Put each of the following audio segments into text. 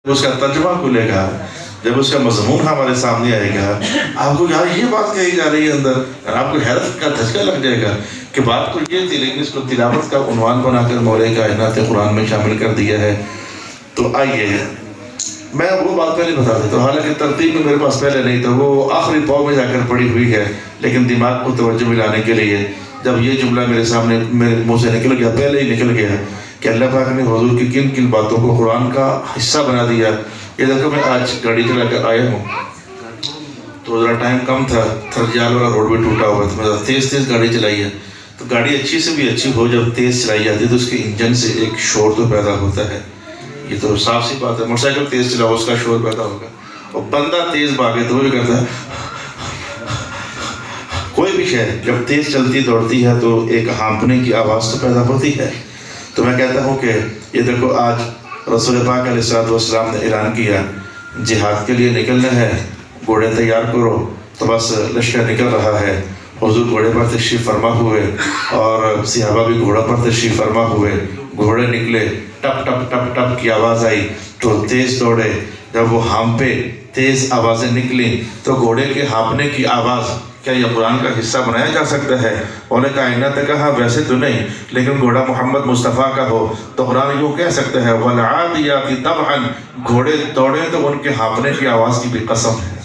اس کا ترجمہ کھلے گا، جب اس کا مضمون ہمارے سامنے آئے گا، آپ کو یار یہ بات کہی جا رہی ہے اندر، آپ کو حیرت کا دھچکا لگ جائے گا کہ بات تو یہ تھی لیکن اس کو تلاوت کا عنوان بنا کر مولا کائنات قرآن میں شامل کر دیا ہے۔ تو آئیے میں وہ بات پہلے بتا دیتا ہوں، حالانکہ ترتیب میں میرے پاس پہلے نہیں تھا، وہ آخری پاؤں میں جا کر پڑی ہوئی ہے، لیکن دماغ کو توجہ ملانے کے لیے جب یہ جملہ میرے سامنے میرے منہ سے نکل گیا، پہلے ہی نکل گیا کہ اللہ پاک نے حضور کی کن کن باتوں کو قرآن کا حصہ بنا دیا۔ یہ دیکھو میں آج گاڑی چلا کر آیا ہوں تو ذرا ٹائم کم تھا، تھرجال والا روڈ بھی ٹوٹا ہوا تھا، میں تیز گاڑی چلائی ہے۔ تو گاڑی اچھی سے بھی اچھی ہو، جب تیز چلائی جاتی ہے تو اس کے انجن سے ایک شور تو پیدا ہوتا ہے، یہ تو صاف سی بات ہے۔ موٹر سائیکل تیز چلاؤ اس کا شور پیدا ہوگا، اور بندہ تیز بھاگے تو وہ بھی کرتا ہے۔ کوئی بھی شے جب تیز چلتی دوڑتی ہے تو ایک ہانپنے کی آواز تو پیدا ہوتی ہے۔ تو میں کہتا ہوں کہ یہ دیکھو آج رسول پاک علیہ السلام نے اعلان کیا جہاد کے لیے نکلنا ہے، گھوڑے تیار کرو، تو بس لشکر نکل رہا ہے۔ حضور گھوڑے پر تشریف فرما ہوئے اور صحابہ بھی گھوڑا پر تشریف فرما ہوئے، گھوڑے نکلے، ٹپ ٹپ ٹپ ٹپ کی آواز آئی تو تیز دوڑے، جب وہ ہانپے تیز آوازیں نکلیں تو گھوڑے کے ہانپنے کی آواز کیا یہ قرآن کا حصہ بنایا جا سکتا ہے؟ مولا کائنات نے کہا ویسے تو نہیں، لیکن گھوڑا محمد مصطفیٰ کا ہو تو قرآن یوں کہہ سکتا ہے وَالْعَادِيَاتِ ضَبْحًا، گھوڑے دوڑے تو ان کے ہانپنے کی آواز کی بھی قسم ہے۔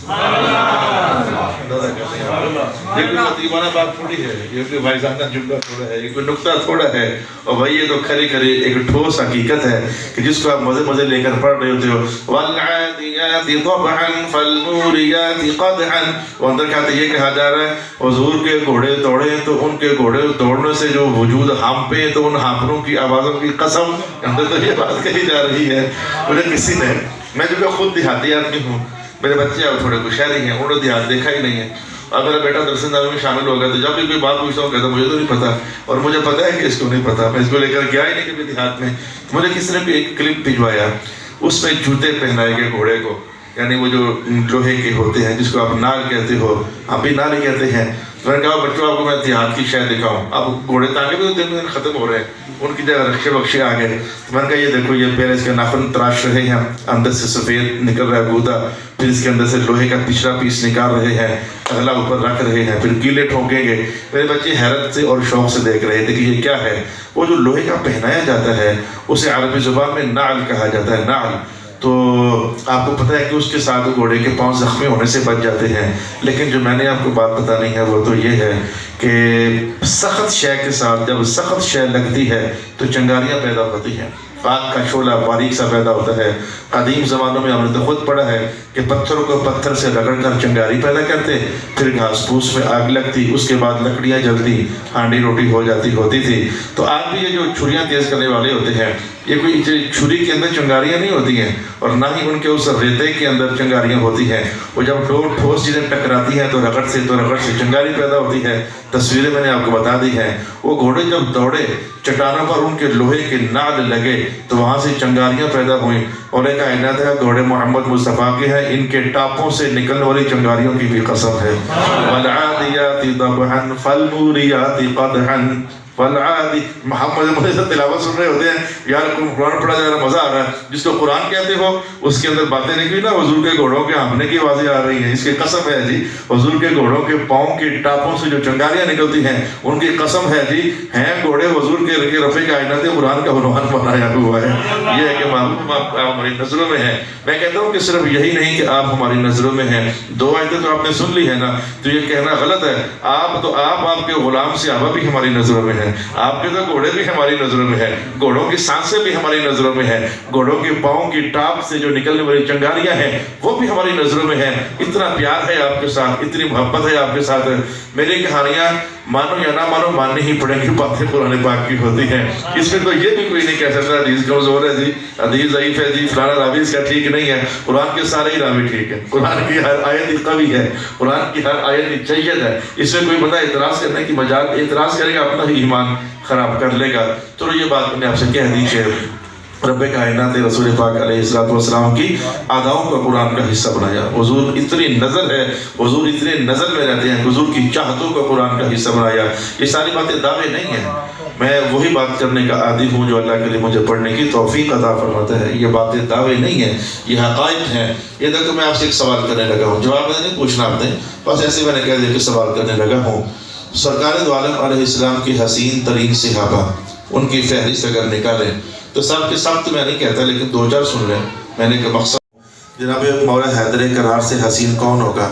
یہ کوئی خطیبانہ بات تھوڑی ہے، یہ کوئی بھائیزانہ جملہ تھوڑا ہے، یہ کوئی نکتہ تھوڑا ہے، اور بھائی یہ تو کھری کھری ایک ٹھوس حقیقت ہے کہ جس کو آپ مزے مزے لے کر پڑھ رہے ہوتے ہو۔ وَالْعَادِيَاتِ ضَبْحًا فَالْمُورِيَاتِ قَدْحًا، وہ اندر کہتے یہ کہا جا رہا ہے حضور کے گھوڑے دوڑے تو ان کے گھوڑے دوڑنے سے جو وجود ہانپے تو ان ہانپنوں کی آوازوں کی قسم، اندر تو یہ بات کہی جا رہی ہے۔ مجھے کسی نے، میں جو کہ خود دیہاتی آدمی ہوں، میرے بچے اب تھوڑے کچھ شہری ہیں، انہوں نے دیہات دیکھا ہی نہیں ہے، اور میرا بیٹا درس نظر میں شامل ہو گیا تو جب بھی کوئی بات پوچھتا ہوں کہتا مجھے تو نہیں پتا، اور مجھے پتا ہے کہ اس کو نہیں پتا، میں اس کو لے کر گیا ہی نہیں کبھی دیہات میں۔ مجھے کسی نے بھی ایک کلپ بھجوایا، اس میں جوتے پہنائے گئے گھوڑے کو، یعنی وہ جو لوہے کے ہوتے ہیں جس کو آپ نال کہتے ہو، آپ بھی نال ہی کہتے ہیں۔ تو میں نے کہا بچوں آپ کو میں دیہات کی شے دکھاؤں، اب گھوڑے تاکہ بھی تو دن میں ختم ہو رہے ہیں، ان کی جگہ رکشے بخشے آ گئے۔ تو میں نے کہا یہ دیکھو یہ پہلے اس کے ناخن تراش رہے ہیں، اندر سے سفید نکل رہا ہے گودا، پھر اس کے اندر سے لوہے کا پچھلا پیس نکال رہے ہیں، اگلا اوپر رکھ رہے ہیں، پھر کیلے ٹھونکیں گے۔ میرے بچے حیرت سے اور شوق سے دیکھ رہے تھے کہ یہ کیا ہے۔ وہ جو لوہے کا پہنایا جاتا ہے اسے عربی زبان میں نعل کہا جاتا ہے، نعل۔ تو آپ کو پتہ ہے کہ اس کے ساتھ گھوڑے کے پاؤں زخمی ہونے سے بچ جاتے ہیں، لیکن جو میں نے آپ کو بات بتانی ہے وہ تو یہ ہے کہ سخت شے کے ساتھ جب سخت شے لگتی ہے تو چنگاریاں پیدا ہوتی ہیں، آگ کا شعلہ باریک سا پیدا ہوتا ہے۔ قدیم زمانوں میں ہم نے تو خود پڑھا ہے کہ پتھر کو پتھر سے رگڑ کر چنگاری پیدا کرتے، پھر گھاس پھوس میں آگ لگتی، اس کے بعد لکڑیاں جلتی، ہانڈی روٹی ہو جاتی ہوتی تھی۔ تو آج بھی یہ جو چھریاں تیز کرنے والے ہوتے ہیں، یہ کوئی چھری کے اندر چنگاریاں نہیں ہوتی ہیں، اور نہ ہی ان کے اس ریتے کے اندر چنگاریاں ہوتی ہیں۔ وہ جب ٹھوس چیزیں ٹکراتی ہیں تو رگڑ سے چنگاری پیدا ہوتی ہے۔ تصویریں میں نے آپ کو بتا دی ہیں۔ وہ گھوڑے جب دوڑے چٹانوں پر ان کے لوہے کے نعل لگے تو وہاں سے چنگاریاں پیدا ہوئیں۔ اور ایک کائنات ہے گھوڑے محمد مصطفیٰ کے ہیں، ان کے ٹاپوں سے نکلنے والی چنگاریوں کی بھی قسم ہے۔ وَالْعَادِيَاتِ ضَبْحًا فَالْمُورِيَاتِ قَدْحًا والعادی۔ محمد مجھے سے تلاوت سن رہے ہوتے ہیں، یار قرآن پڑھا جا رہا مزہ آ رہا ہے، جس کو قرآن کہتے ہو اس کے اندر باتیں نکلی نا، حضور کے گھوڑوں کے ہانپنے کی آوازیں آ رہی ہیں، اس کی قسم ہے جی، حضور کے گھوڑوں کے پاؤں کے ٹاپوں سے جو چنگاریاں نکلتی ہیں ان کی قسم ہے جی، ہیں گھوڑے حضور کے رفیع کائنات قرآن کا عنوان بنایا ہوا ہے۔ یہ ہے کہ معلوم آپ ہماری نظروں میں ہیں۔ میں کہتا ہوں کہ صرف یہی نہیں کہ آپ ہماری نظروں میں ہیں، دو آیتیں تو آپ نے سن لی ہے نا، تو یہ کہنا غلط ہے۔ آپ کے غلام صحابہ بھی ہماری نظروں میں ہیں، آپ کے تو گھوڑے بھی ہماری نظروں میں ہیں، گھوڑوں کی سانسیں بھی ہماری نظروں میں ہیں، گھوڑوں کے پاؤں کی ٹاپ سے جو نکلنے والی چنگاریاں ہیں وہ بھی ہماری نظروں میں ہیں۔ اتنا پیار ہے آپ کے ساتھ، اتنی محبت ہے آپ کے ساتھ۔ میری کہانیاں مانو یا نہ مانو ماننی ہی پڑیں گی، باتیں قرآن پاک کی ہوتی ہیں، اس میں تو یہ بھی کوئی نہیں کہہ سکتا حدیث کمزور ہے جی، حدیث ضعیف ہے جی، فلانا راوی اس کا ٹھیک نہیں ہے۔ قرآن کے سارے ہی راوی ٹھیک ہے، قرآن کی ہر آیت ہی قوی ہے، قرآن کی ہر آیت ہی جید ہے، اس میں کوئی بندہ اعتراض کرنے کی مجال، اعتراض کرے گا اپنا ہی ایمان خراب کر لے گا۔ تو یہ بات میں نے آپ سے کہہ دی کہ رب کائنات رسول پاک علیہ السلام کی اداؤں کا قرآن کا حصہ بنایا۔ حضور اتنی نظر ہے، حضور اتنے نظر میں رہتے ہیں، حضور کی چاہتوں کا قرآن کا حصہ بنایا۔ یہ ساری باتیں دعوے نہیں ہیں، میں وہی بات کرنے کا عادی ہوں جو اللہ کے لیے مجھے پڑھنے کی توفیق عطا فرماتا ہے. یہ باتیں دعوے نہیں ہیں، یہ حقائق ہیں. یہ دیکھو میں آپ سے ایک سوال کرنے لگا ہوں، جواب میں نہیں پوچھنا آپ نے، بس ایسے میں نے کہہ دیا کہ سوال کرنے لگا ہوں. سرکار دو عالم علیہ السلام کی حسین ترین صحابہ، ان کی فہرست اگر نکالیں تو سب کے سب تو میں نہیں کہتا، لیکن دو چار سن لیں. میں نے کہ مقصد جناب مولا حیدر کرار سے حسین کون ہوگا؟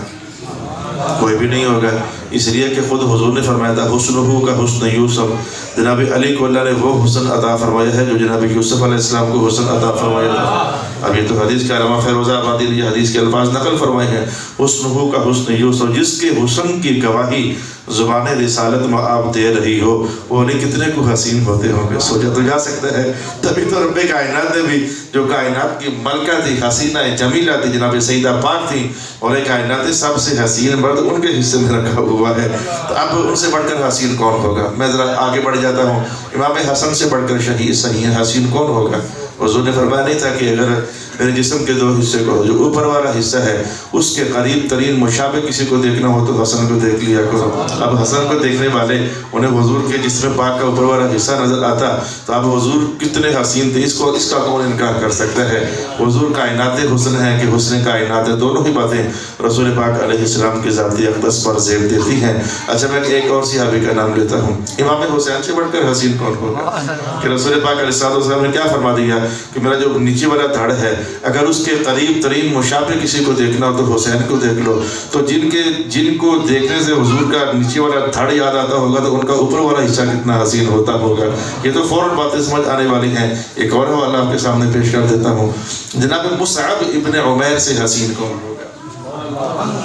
کوئی بھی نہیں ہوگا، اس لیے کہ خود حضور نے فرمایا تھا حسنہ کا حسن یوسف. جناب علی کو اللہ نے وہ حسن عطا فرمایا ہے جو جناب یوسف علیہ السلام کو حسن عطا فرمایا تھا. اب یہ تو حدیث کا علامہ فیروز آبادی نے یہ حدیث کے الفاظ نقل فرمائے ہیں، حسنہ کا حسن یوسف، جس کے حسن کی گواہی زبان رسالت میں آپ دے رہی ہو، وہ نہیں کتنے کو حسین ہوتے ہوں گے. سوچا تو جا سکتا ہے. تبھی تو رب کائنات نے بھی جو کائنات کی ملکہ تھی، حسینہ جمیلہ تھی، جناب سیدہ پاک تھی، اور کائنات سب سے حسین مرد ان کے حصے میں رکھا ہوا ہے. تو اب ان سے بڑھ کر حسین کون ہوگا؟ میں ذرا آگے بڑھ جاتا ہوں. امام حسن سے بڑھ کر شہید صحیح حسین کون ہوگا؟ حضور نے فرمایا نہیں تھا کہ اگر میرے جسم کے دو حصے کو، جو اوپر والا حصہ ہے اس کے قریب ترین مشابہ کسی کو دیکھنا ہو تو حسن کو دیکھ لیا کرو. اب حسن کو دیکھنے والے انہیں حضور کے جسم پاک کا اوپر والا حصہ نظر آتا تو اب حضور کتنے حسین تھے، اس کا کون انکار کر سکتا ہے؟ حضور کائنات حسن ہے کہ حسن کائنات ہے، دونوں ہی باتیں رسول پاک علیہ السلام کی ذاتی اقدس پر زیب دیتی ہیں. اچھا میں ایک اور صحابی کا نام لیتا ہوں. امام حسین سے بڑھ کر حسین کون ہوگا؟ کہ رسول پاک علیہ السلام نے کیا فرما دیا کہ میرا جو نیچے والا دھڑ ہے اگر اس کے قریب ترین مشابہ کسی کو دیکھنا ہو تو حسین کو دیکھ لو. تو جن کو دیکھنے سے حضور کا نیچے والا دھڑ یاد آتا ہوگا تو ان کا اوپر والا حصہ کتنا حسین ہوتا ہوگا. یہ تو فوراً باتیں سمجھ آنے والی ہیں. ایک اور حوالہ آپ کے سامنے پیش کر دیتا ہوں. جناب مصعب ابن عمیر سے حسین کون ہوگا؟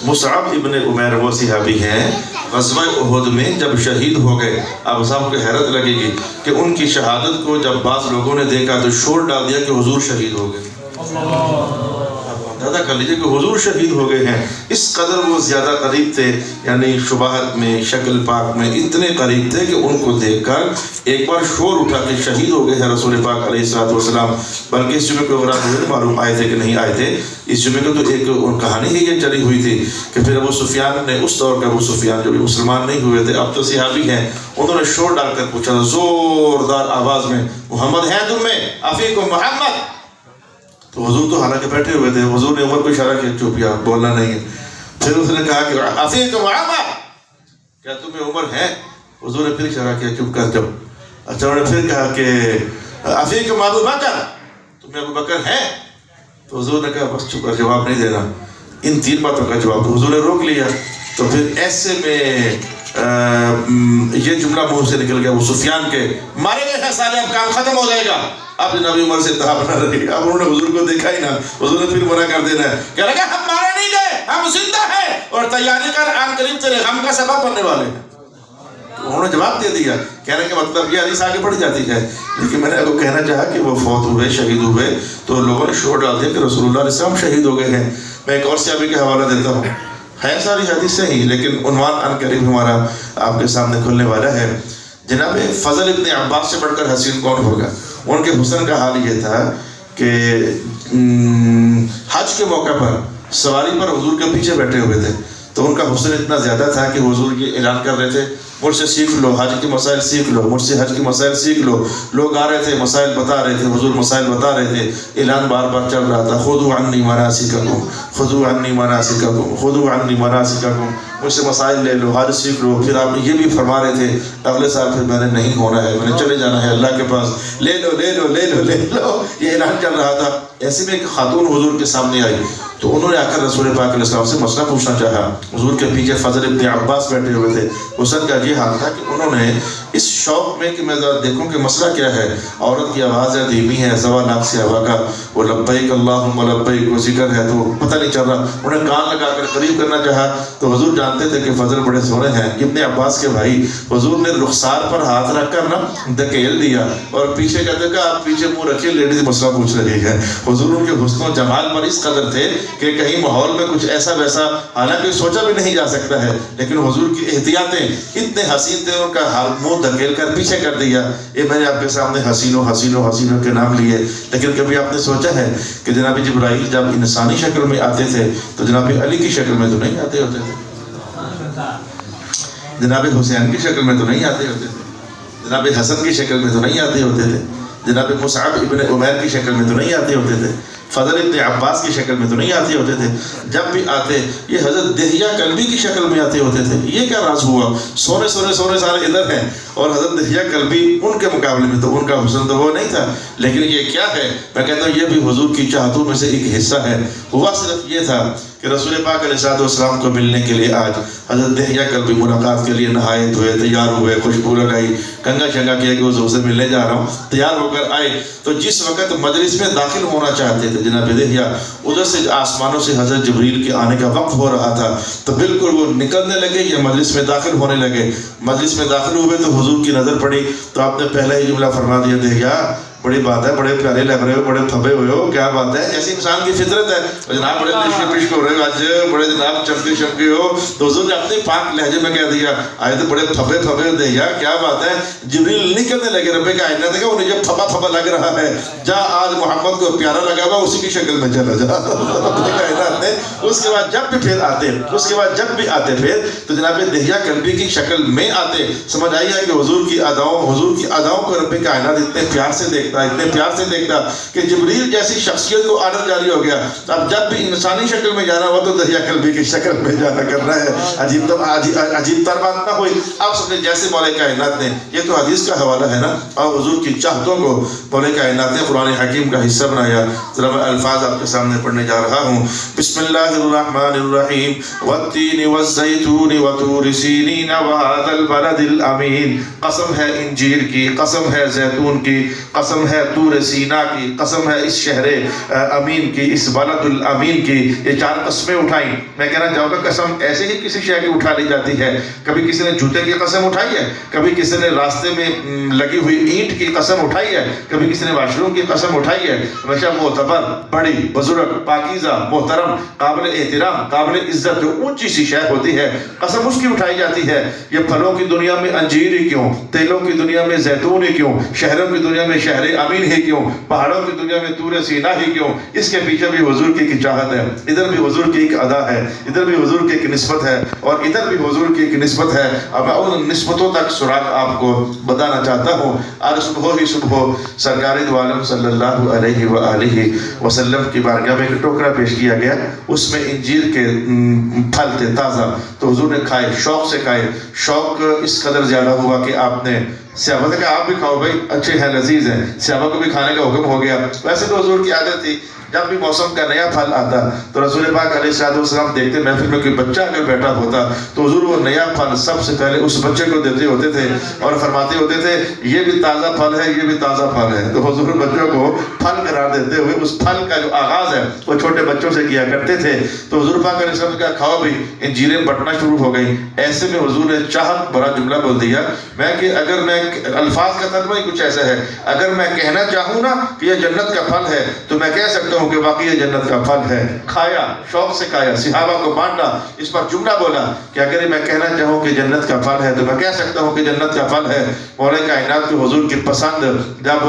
مصعب ابن عمیر وہ صحابی ہیں غزوہ احد میں جب شہید ہو گئے. اب صاحب کو حیرت لگے گی کہ ان کی شہادت کو جب بعض لوگوں نے دیکھا تو شور ڈال دیا کہ حضور شہید ہو گئے. اندازہ کر لیجیے کہ حضور شہید ہو گئے ہیں. اس قدر وہ زیادہ قریب تھے، یعنی شباہت میں، شکل پاک میں اتنے قریب تھے کہ ان کو دیکھ کر ایک بار شور اٹھا کہ شہید ہو گئے ہیں رسول پاک علیہ السلام. بلکہ اس جمعے کو معلوم آئے تھے کہ نہیں آئے تھے. اس جمعے کو تو ایک کہانی ہی یہ چلی ہوئی تھی کہ پھر ابو سفیان نے، اس دور کا ابو سفیان جو بھی مسلمان نہیں ہوئے تھے، اب تو صحابی ہیں، انہوں نے شور ڈال کر پوچھا زوردار آواز میں، محمد ہیں تم میں؟ افیکم محمد؟ تو حضور تو حالانکہ بیٹھے ہوئے تھے، حضور نے عمر کو اشارہ کیا چپ یا بولنا نہیں ہے. پھر اس نے کہا کہ افیکم محمد، کیا تمہیں عمر ہے؟ حضور نے پھر اشارہ کیا چپ کر جاؤ. اچھا انہوں نے پھر کہا کہ افیکم ابو بکر، تمہیں ابو بکر ہے؟ تو حضور نے کہا بس چپ کر، جواب نہیں دینا. ان تین باتوں کا جواب تو حضور نے روک لیا. تو پھر ایسے میں یہ جملہ منہ سے نکل گیا ابو سفیان کے، مارے گئے ہیں سارے، اب کام ختم ہو جائے گا. اب جناب عمر سے انتہا بنا رہی. اب انہوں نے حضور کو دیکھا ہی نہ، حضور نے پھر منع کر دینا ہے، کہہ رہا کہ ہم مارے نہیں گئے، ہم زندہ ہیں اور تیاری کر، آن قریب تیرے غم کا سبب بننے والے ہیں. انہوں نے جواب دے دیا. کہنے کا مطلب یہ حدیث آگے بڑھ جاتی ہے، لیکن میں نے آپ کو کہنا چاہا کہ وہ فوت ہوئے، شہید ہوئے تو لوگوں نے شور ڈال دیا کہ رسول اللہ علیہ السلام شہید ہو گئے ہیں. میں ایک اور صحابی کا حوالہ دیتا ہوں. ہے ساری حدیثیں ہی، لیکن عنوان ان قریب ہمارا آپ کے سامنے کھلنے والا ہے. جناب فضل ابن عباس سے بڑھ کر حسین کون ہوگا؟ ان کے حسن کا حال یہ تھا کہ حج کے موقع پر سواری پر حضور کے پیچھے بیٹھے ہوئے تھے. تو ان کا حسن اتنا زیادہ تھا کہ حضور یہ اعلان کر رہے تھے، مجھ سے سیکھ لو حج کے مسائل، سیکھ لو مجھ سے حج کے مسائل سیکھ لو. لوگ آ رہے تھے، مسائل بتا رہے تھے، حضور مسائل بتا رہے تھے. اعلان بار بار چل رہا تھا، خذوا عنی مناسککم، خذوا عنی مناسککم، خذوا عنی مناسککم، مجھ سے مسائل لے لو، حج سیکھ لو. پھر آپ یہ بھی فرما رہے تھے اگلے سال پھر میں نے نہیں ہونا ہے، میں نے چلے جانا ہے اللہ کے پاس، لے لو لے لو لے لو لے لو. یہ اعلان چل رہا تھا. ایسے میں ایک خاتون حضور کے سامنے آئی تو انہوں نے آ کر رسول پاک علیہ السلام سے مسئلہ پوچھنا چاہا. حضور کے پیچھے فضل ابن عباس بیٹھے ہوئے تھے. حسن کا یہ حال تھا کہ انہوں نے اس شوق میں کہ میں ذرا دیکھوں کہ مسئلہ کیا ہے. عورت کی آواز ہے، دھیمی ہے، سوا لاکھ سے ہوا کا وہ لبیک اللہم لبیک وہ ذکر ہے تو پتہ نہیں چل رہا. انہیں کان لگا کر قریب کرنا چاہا تو حضور جانتے تھے کہ فضل بڑے سونے ہیں، ابن عباس کے بھائی. حضور نے رخسار پر ہاتھ رکھ کر نا دھکیل دیا اور پیچھے کہتے کہ آپ پیچھے منہ رکھیے، لیڈیز مسئلہ پوچھ رہی ہے. حضور ان کے حسن و جمال پر اس قدر تھے کہ کہیں ماحول میں کچھ ایسا ویسا، حالانکہ سوچا بھی نہیں جا سکتا ہے، لیکن حضور کی احتیاطیں اتنے حسین تھے، ان کا منہ دھکیل کر پیچھے کر دیا. یہ میں نے آپ کے سامنے حسینوں حسینوں حسینوں کے نام لیے، لیکن کبھی آپ نے سوچا ہے کہ جناب جبرائیل جب انسانی شکل میں آتے تھے تو جناب علی کی شکل میں تو نہیں آتے ہوتے تھے، جناب حسین کی شکل میں تو نہیں آتے ہوتے تھے. جناب حسن کی شکل میں تو نہیں آتے ہوتے تھے، جناب مصعب ابن عمیر کی شکل میں تو نہیں آتے ہوتے تھے، فضل ابن عباس کی شکل میں تو نہیں آتے ہوتے تھے، جب بھی آتے یہ حضرت دہیہ کلبی کی شکل میں آتے ہوتے تھے۔ یہ کیا راز ہوا؟ سونے سارے ادھر ہیں، اور حضرت دہیہ کلبی ان کے مقابلے میں تو ان کا حسن تو وہ نہیں تھا، لیکن یہ کیا ہے؟ میں کہتا ہوں یہ بھی حضور کی چاہتوں میں سے ایک حصہ ہے۔ ہوا صرف یہ تھا کہ رسول پاک علیہ السلام کو ملنے کے لیے آج حضرت دہیہ کلبی ملاقات کے لیے نہائے دھوئے تیار ہوئے، خوشبو لگائی، کنگا شنگا کیا کہ حضور سے ملنے جا رہا ہوں، تیار ہو کر آئے۔ تو جس وقت مجلس میں داخل ہونا چاہتے تھے جناب دہیہ، ادھر سے آسمانوں سے حضرت جبریل کے آنے کا وقت ہو رہا تھا، تو بالکل وہ نکلنے لگے یا مجلس میں داخل ہونے لگے۔ مجلس میں داخل ہوئے تو حضور کی نظر پڑی، تو آپ نے پہلے ہی جملہ فرما دیا، دہیہ بڑی بات ہے، بڑے پیارے لگ رہے ہو، بڑے پھبے ہوئے ہو، کیا بات ہے؟ ایسی انسان کی فطرت ہے، جناب بڑے پشک پشک ہو رہے ہو آج، بڑے جناب چمکے شمکے ہو۔ تو حضور نے اپنے پاک لہجے میں کہہ دیا، آئے تو بڑے پھبے پھبے ہو دہیہ، کیا بات ہے؟ جبریل نکلنے لگے، رب کائنات نے انہیں جب پھبا پھبا لگ رہا ہے، جا آج محمد کو پیارا لگا ہوا اسی کی شکل میں چلا جا۔ رب کائنات نے اس کے بعد جب بھی پھر آتے، اس کے بعد جب بھی آتے پھر تو جناب دہیہ کلبی کی شکل میں آتے۔ سمجھ آئی ہے کہ حضور کی اداؤں کو رب کائنات اتنے پیار سے دیکھتا، اتنے پیار سے دیکھتا کہ جبریل جیسی شخصیت کو آرڈر جاری ہو گیا، اب جب بھی انسانی شکل میں جانا ہوا تو دہیہ کلبی کی شکل میں جانا کرنا ہے۔ عجیب تر بات نہ ہوئی، آپ سمجھے جیسے مولا کائنات نے، یہ تو حدیث کا حوالہ ہے نا، اور حضور کی چاہتوں کو مولا کائنات نے قرآن حکیم کا حصہ بنایا۔ ذرا میں الفاظ آپ کے سامنے پڑھنے جا رہا ہوں۔ بسم اللہ الرحمن الرحیم، والتین والزیتون وطور سینین وہذا البلد الامین۔ قسم ہے انجیر کی، قسم ہے زیتون کی، قسم ہے طور سینا کی، قسم ہے اس شہر امین کی، اس بلد الامین کی۔ یہ چار قسمیں اٹھائیں۔ میں کہنا چاہوں گا قسم ایسے ہی کسی شے کی اٹھا لی جاتی ہے، کبھی کسی نے جوتے کی قسم اٹھائی ہے، کبھی کسی نے راستے میں لگی ہوئی اینٹ کی قسم اٹھائی ہے، کبھی کسی نے واش روم کی قسم اٹھائی ہے۔ ہمیشہ معتبر، بڑی، بزرگ، پاکیزہ، محترم، قابل احترام، قابل عزت جو اونچی سی شے ہوتی ہے قسم اس کی اٹھائی جاتی ہے۔ یہ پھلوں کی دنیا میں انجیر ہی کیوں، تیلوں کی دنیا میں زیتون ہی کیوں، شہروں کی دنیا میں شہر امین ہی کیوں، پہاڑوں کی دنیا میں طور سینا ہی کیوں؟ اس کے پیچھے بھی حضور کی ایک چاہت ہے، ادھر بھی حضور کی ایک ادا ہے، ادھر بھی حضور کی ایک نسبت ہے، اور ادھر بھی حضور کی ایک نسبت ہے۔ اب میں ان نسبتوں تک سراغ آپ کو بتانا چاہتا ہوں۔ آج صبح ہی صبح سرکار دو عالم صلی اللہ علیہ وآلہ وسلم کی بارگاہ میں ایک ٹوکرا پیش کیا گیا، اس میں انجیر کے پھل تھے تازہ، تو حضور نے کھائے، شوق سے کھائے۔ شوق اس قدر زیادہ ہوا کہ آپ نے صحابہ سے کہا آپ بھی کھاؤ بھائی، اچھے ہیں، لذیذ ہیں۔ صحابہ کو بھی کھانے کا حکم ہو گیا۔ ویسے تو حضور کی عادت تھی جب بھی موسم کا نیا پھل آتا تو رسول پاک علیہ السلام دیکھتے محفل میں کوئی بچہ اگر بیٹھا ہوتا تو حضور وہ نیا پھل سب سے پہلے اس بچے کو دیتے ہوتے تھے اور فرماتے ہوتے تھے یہ بھی تازہ پھل ہے، یہ بھی تازہ پھل ہے۔ تو حضور بچوں کو پھل قرار دیتے ہوئے اس پھل کا جو آغاز ہے وہ چھوٹے بچوں سے کیا کرتے تھے۔ تو حضور پاک علیہ السلام نے کہا کھاؤ بھی، انجیریں بٹنا شروع ہو گئی۔ ایسے میں حضور نے چاہت بڑا جملہ بول دیا، کہ اگر میں الفاظ کا ترجمہ ہی کچھ ایسا ہے، اگر میں کہنا چاہوں نا کہ یہ جنت کا پھل ہے تو میں کہہ سکتا ہوں کہ واقعی یہ جنت کا پھل ہے۔ کھایا، شوق سے کھایا، صحابہ کو بانٹا، اس پر جملہ بولا کہ اگر میں کہنا چاہوں کہ جنت کا پھل ہے تو میں کہہ سکتا ہوں کہ جنت کا پھل ہے۔ مولا کائنات کے حضور کی پسند جب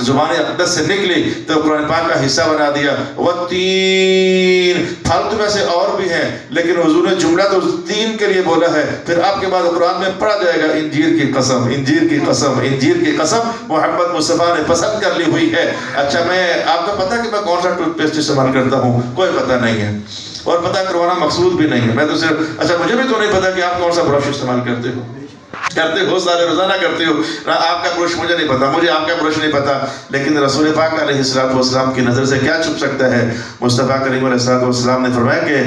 زبان اقدس سے نکلی تو قرآن پاک کا حصہ بنا دیا۔ والتین، پھل تو ویسے اور بھی ہیں لیکن حضور نے جملہ تو تین کے لیے بولا ہے، پھر آپ کے بعد قرآن میں پڑھا جائے گا انجیر کی قسم، انجیر کی قسم، انجیر کی قسم محمد مصطفیٰ نے پسند کر لی ہوئی ہے۔ اچھا، میں آپ کو پتہ کہ میں کون سا ٹوتھ پیسٹ استعمال کرتا ہوں؟ کوئی پتہ نہیں ہے، اور پتہ کروانا مقصود بھی نہیں ہے۔ میں تو صرف اچھا مجھے بھی تو نہیں پتا کہ آپ کون سا برش استعمال کرتے ہو سارے روزانہ کرتے ہو نا، آپ کا برش مجھے نہیں پتا، مجھے آپ کا برش نہیں پتا، لیکن رسول پاک علیہ السلام کی نظر سے کیا چھپ سکتا ہے؟ مصطفیٰ کریم علیہ السلام نے فرمایا کہ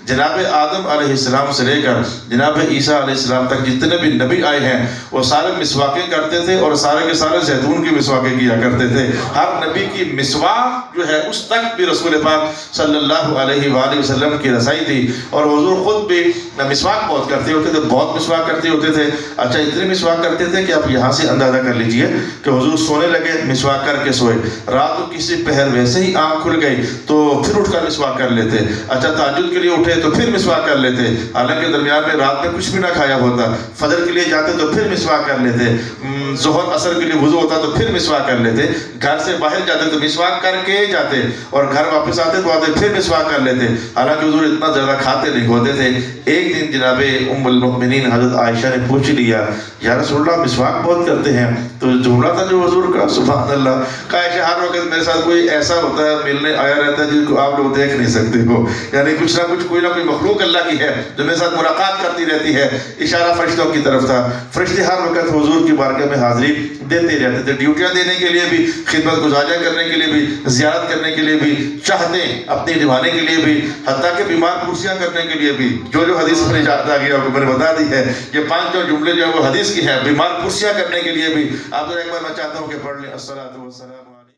جناب آدم علیہ السلام سے لے کر جناب عیسیٰ علیہ السلام تک جتنے بھی نبی آئے ہیں وہ سارے مسواکیں کرتے تھے اور سارے کے سارے زیتون کی مسواکیں کیا کرتے تھے۔ ہر نبی کی مسواک جو ہے اس تک بھی رسول پاک صلی اللہ علیہ وآلہ وسلم کی رسائی تھی، اور حضور خود بھی مسواک بہت کرتے ہوتے تھے، بہت مسواک کرتے ہوتے تھے۔ اچھا، اتنے مسواک کرتے تھے کہ آپ یہاں سے اندازہ کر لیجئے کہ حضور سونے لگے مسواک کر کے سوئے، رات کو کسی پہر ویسے ہی آنکھ کھل گئی تو پھر اٹھ کر مسواک کر لیتے۔ اچھا، تہجد کے لیے اٹھے تو پھر مسواک کر لیتے، حالانکہ درمیان میں رات میں کچھ بھی نہ کھایا ہوتا۔ فجر کے لیے جاتے تو پھر مسواک کر لیتے۔ ظہر اثر کے لیے وضو ہوتا تو پھر مسواک کر لیتے، گھر سے باہر جاتے تو مسواک کر کے جاتے، اور گھر واپس آتے تو آتے پھر مسواک کر لیتے، حالانکہ حضور اتنا زیادہ کھاتے نہیں ہوتے تھے۔ ایک دن جناب ام المؤمنین حضرت عائشہ نے پوچھ لیا یا رسول اللہ مسواک بہت کرتے ہیں، تو جملہ تھا جو حضور کا سبحان اللہ، کہا عائشہ ہر وقت میرے ساتھ کوئی ایسا ہوتا ہے ملنے آیا رہتا ہے جس کو آپ لوگ دیکھ نہیں سکتے ہو، یعنی کچھ نہ کچھ کوئی نہ کوئی مخلوق اللہ کی ہے جو میرے ساتھ ملاقات کرتی رہتی ہے۔ اشارہ فرشتوں کی طرف تھا، فرشتے ہر وقت حضور کی بارگاہ میں حاضری دیتے رہتے تھے، ڈیوٹیاں دینے کے لیے بھی، خدمت گزاریاں کرنے کے لیے بھی، زیارت کرنے کے لیے بھی، چاہتے اپنی نبھانے کے لیے بھی، حتیٰ کہ بیمار پرسیاں کرنے کے لیے بھی، جو حدیث میں نے آ گیا آپ کو میں نے بتا دی ہے، یہ 5 جملے جو ہے وہ حدیث کی ہیں، بیمار پرسیاں کرنے کے لیے بھی۔ آپ ایک بار میں چاہتا ہوں کہ پڑھ لیں الصلاۃ والسلام